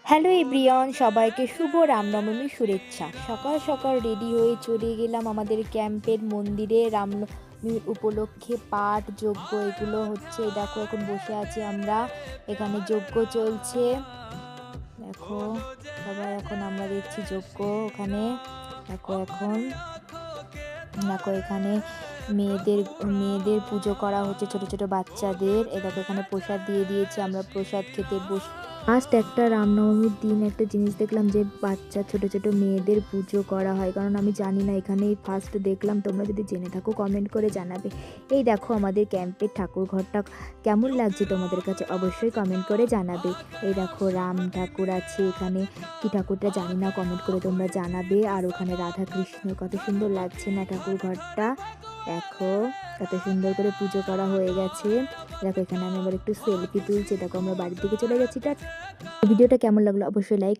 Hello everyone, সবাইকে শুভ রামনবমীর শুভেচ্ছা। সকাল সকাল রেডি হয়ে চলে গেলাম আমাদের ক্যাম্পের মন্দিরে। রামনবমীর উপলক্ষে পাঠ যজ্ঞ এগুলো হচ্ছে। দেখো এখন বসে আছি আমরা, এখানে যজ্ঞ চলছে। দেখো সবাই, এখন আমরা দেখছি যজ্ঞ ওখানে। দেখো দেখো এখানে মেয়েদের মেয়েদের পুজো করা হচ্ছে, ছোট ছোট বাচ্চাদের। এ দেখো এখানে প্রসাদ দিয়ে দিয়েছে, আমরা প্রসাদ খেতে বসে। ফার্স্ট একটা রামনবমীর দিন একটা জিনিস দেখলাম যে বাচ্চা ছোট ছোট মেয়েদের পুজো করা হয়, কারণ আমি জানি না, এখানেই ফার্স্ট দেখলাম। তোমরা যদি জেনে থাকো কমেন্ট করে জানাবে। এই দেখো আমাদের ক্যাম্পের ঠাকুর ঘরটা কেমন লাগছে তোমাদের কাছে অবশ্যই কমেন্ট করে জানাবে। এই দেখো রাম ঠাকুর আছে এখানে, কি ঠাকুরটা জানি না, কমেন্ট করে তোমরা জানাবে। আর ওখানে রাধা কৃষ্ণ, কত সুন্দর লাগছে না ঠাকুর ঘরটা। দেখো কত সুন্দর করে পুজো করা হয়ে গেছে। দেখো এখানে আমি আবার একটু সেলফি তুলছি। দেখো আমরা বাড়ির দিকে চলে যাচ্ছি। ভিডিওটা কেমন লাগলো অবশ্যই লাইক